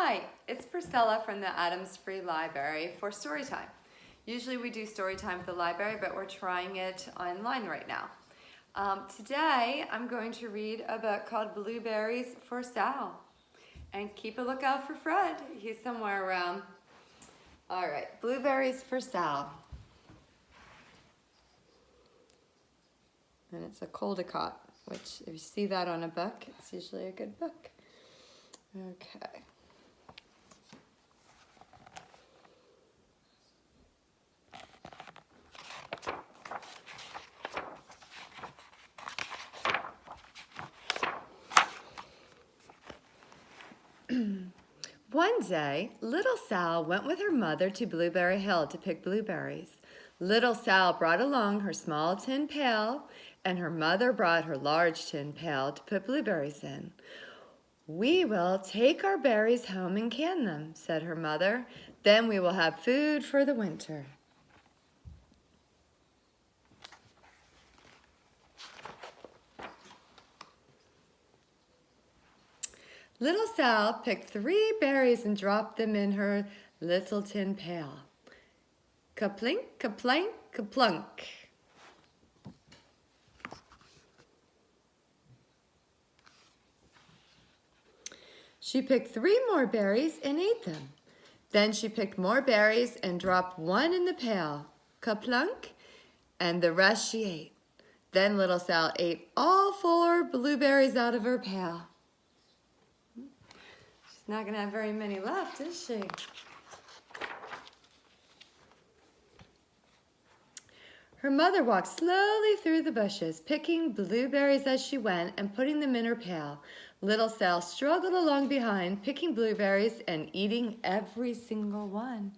Hi, it's Priscilla from the Adams Free Library for Storytime. Usually we do Storytime at the library, but we're trying it online right now. Today I'm going to read a book called Blueberries for Sal. And keep a lookout for Fred. He's somewhere around. All right, Blueberries for Sal. And it's a Caldecott, which if you see that on a book, it's usually a good book. Okay. One day, little Sal went with her mother to Blueberry Hill to pick blueberries. Little Sal brought along her small tin pail, and her mother brought her large tin pail to put blueberries in. "We will take our berries home and can them," said her mother. "Then we will have food for the winter." Little Sal picked 3 berries and dropped them in her little tin pail. Kaplink, kaplank, kaplunk. She picked 3 more berries and ate them. Then she picked more berries and dropped 1 in the pail. Kaplunk, and the rest she ate. Then little Sal ate all 4 blueberries out of her pail. She's not going to have very many left, is she? Her mother walked slowly through the bushes, picking blueberries as she went and putting them in her pail. Little Sal struggled along behind, picking blueberries and eating every single one.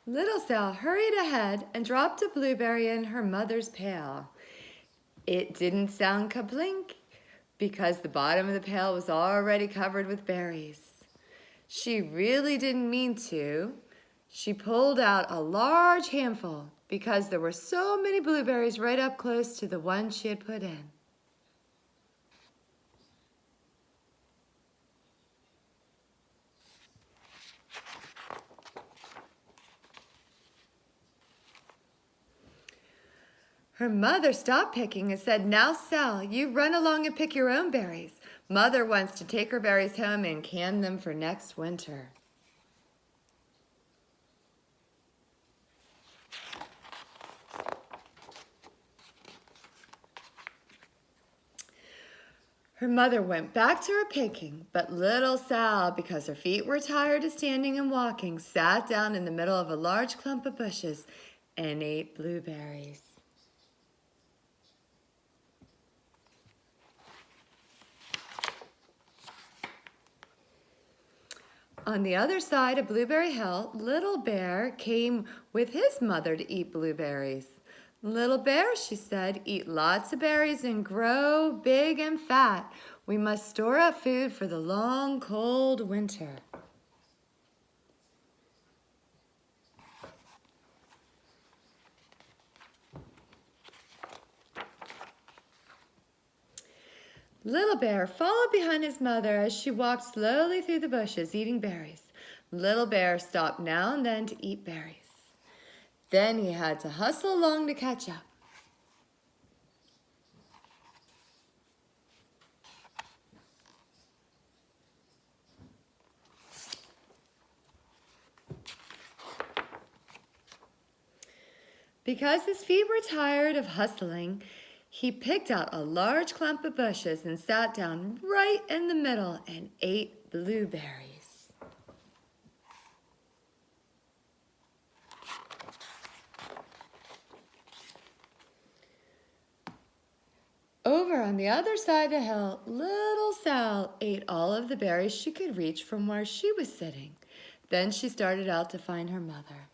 Little Sal hurried ahead and dropped a blueberry in her mother's pail. It didn't sound kablink because the bottom of the pail was already covered with berries. She really didn't mean to. She pulled out a large handful because there were so many blueberries right up close to the one she had put in. Her mother stopped picking and said, "Now, Sal, you run along and pick your own berries. Mother wants to take her berries home and can them for next winter." Her mother went back to her picking, but little Sal, because her feet were tired of standing and walking, sat down in the middle of a large clump of bushes and ate blueberries. On the other side of Blueberry Hill, Little Bear came with his mother to eat blueberries. "Little Bear," she said, "eat lots of berries and grow big and fat. We must store up food for the long, cold winter." Little Bear followed behind his mother as she walked slowly through the bushes, eating berries. Little Bear stopped now and then to eat berries. Then he had to hustle along to catch up. Because his feet were tired of hustling, he picked out a large clump of bushes and sat down right in the middle and ate blueberries. Over on the other side of the hill, little Sal ate all of the berries she could reach from where she was sitting. Then she started out to find her mother.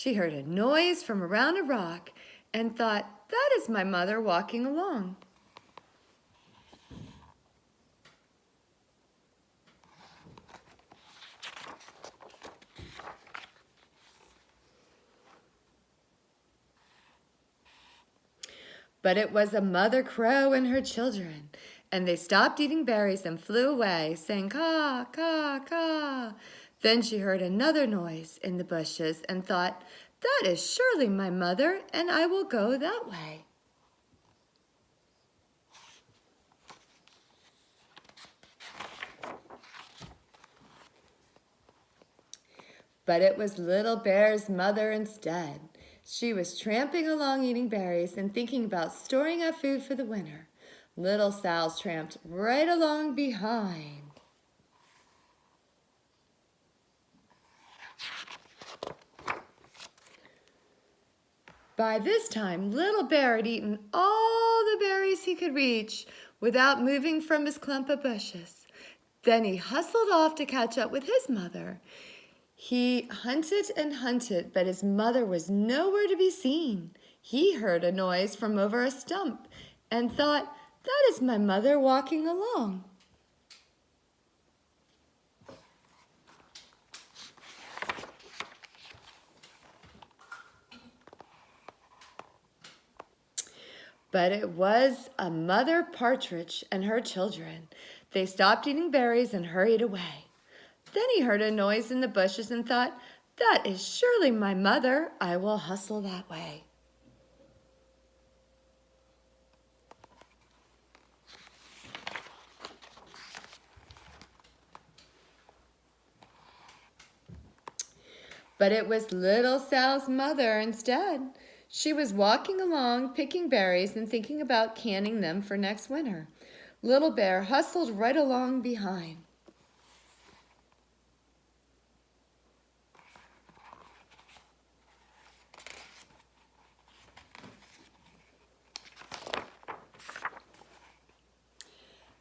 She heard a noise from around a rock and thought, "That is my mother walking along." But it was a mother crow and her children, and they stopped eating berries and flew away, saying, "Caw, caw, caw." Then she heard another noise in the bushes and thought, "That is surely my mother, and I will go that way." But it was Little Bear's mother instead. She was tramping along eating berries and thinking about storing up food for the winter. Little Sal's tramped right along behind. By this time, Little Bear had eaten all the berries he could reach without moving from his clump of bushes. Then he hustled off to catch up with his mother. He hunted and hunted, but his mother was nowhere to be seen. He heard a noise from over a stump and thought, "That is my mother walking along." But it was a mother partridge and her children. They stopped eating berries and hurried away. Then he heard a noise in the bushes and thought, "That is surely my mother. I will hustle that way." But it was Little Sal's mother instead. She was walking along, picking berries and thinking about canning them for next winter. Little Bear hustled right along behind.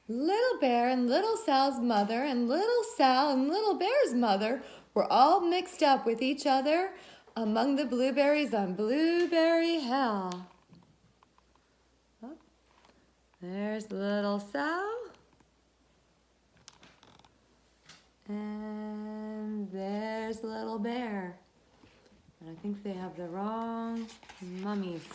Little Bear and Little Sal's mother and Little Sal and Little Bear's mother were all mixed up with each other among the blueberries on Blueberry Hill. Oh, there's Little Sal. And there's Little Bear. But I think they have the wrong mummies.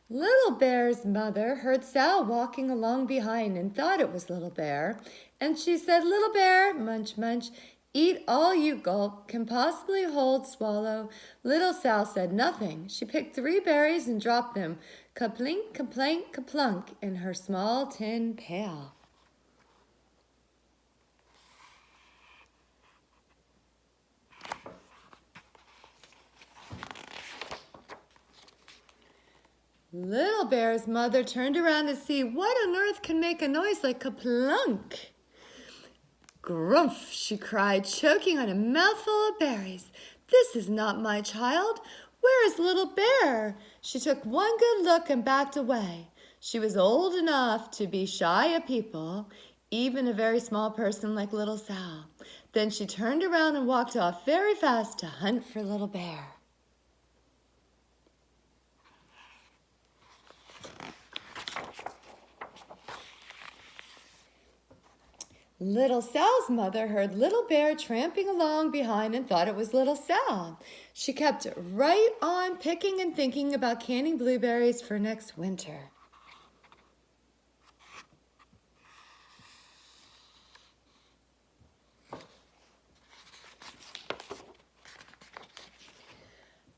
Little Bear's mother heard Sal walking along behind and thought it was Little Bear. And she said, "Little Bear, munch, munch, eat all you gulp, can possibly hold, swallow." Little Sal said nothing. She picked 3 berries and dropped them, ka-plink, ka-plank, ka-plunk, in her small tin pail. Little Bear's mother turned around to see what on earth can make a noise like ka-plunk. "Grumph," she cried, choking on a mouthful of berries. "This is not my child. Where is Little Bear?" She took one good look and backed away. She was old enough to be shy of people, even a very small person like Little Sal. Then she turned around and walked off very fast to hunt for Little Bear. Little Sal's mother heard Little Bear tramping along behind and thought it was Little Sal. She kept right on picking and thinking about canning blueberries for next winter.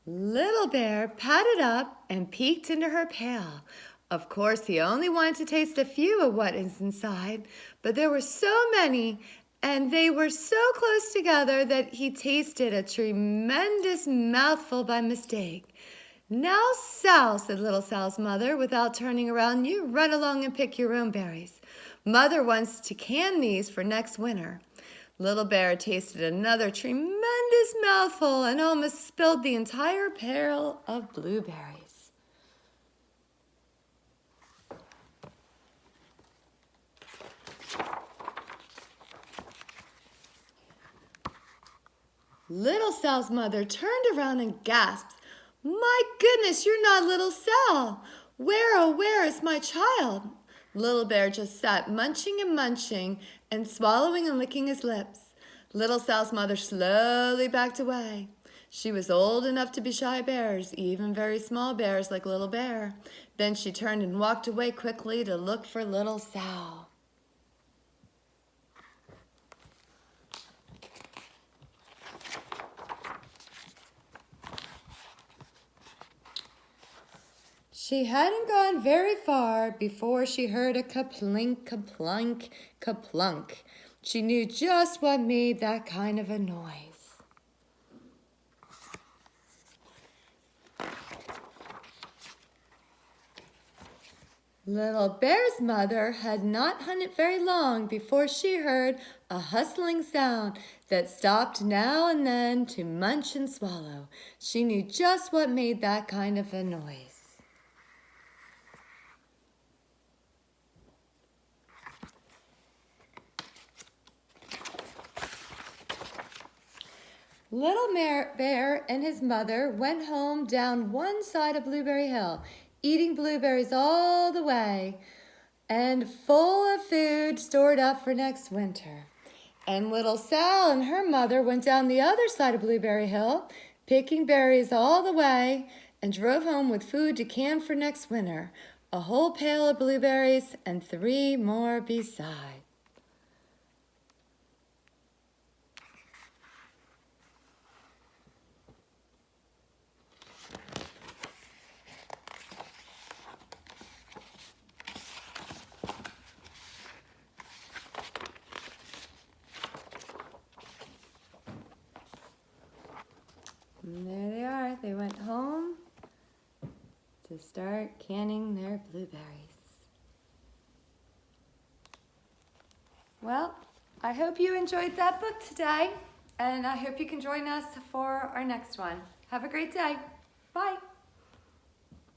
Little Bear padded up and peeked into her pail. Of course, he only wanted to taste a few of what is inside, but there were so many, and they were so close together that he tasted a tremendous mouthful by mistake. "Now, Sal," said Little Sal's mother, without turning around, "you run along and pick your own berries. Mother wants to can these for next winter." Little Bear tasted another tremendous mouthful and almost spilled the entire pail of blueberries. Little Sal's mother turned around and gasped, My goodness, you're not little Sal. Where, oh, where is my child? Little Bear just sat munching and swallowing and licking his lips. Little Sal's mother slowly backed away. She was old enough to be shy bears, even very small bears like Little Bear. Then she turned and walked away quickly to look for little Sal. She hadn't gone very far before she heard a kaplink, kaplunk, kaplunk. She knew just what made that kind of a noise. Little Bear's mother had not hunted very long before she heard a hustling sound that stopped now and then to munch and swallow. She knew just what made that kind of a noise. Little Bear and his mother went home down one side of Blueberry Hill, eating blueberries all the way and full of food stored up for next winter. And little Sal and her mother went down the other side of Blueberry Hill, picking berries all the way, and drove home with food to can for next winter, a whole pail of blueberries and 3 more besides. And there they are. They went home to start canning their blueberries. Well, I hope you enjoyed that book today, and I hope you can join us for our next one. Have a great day. Bye.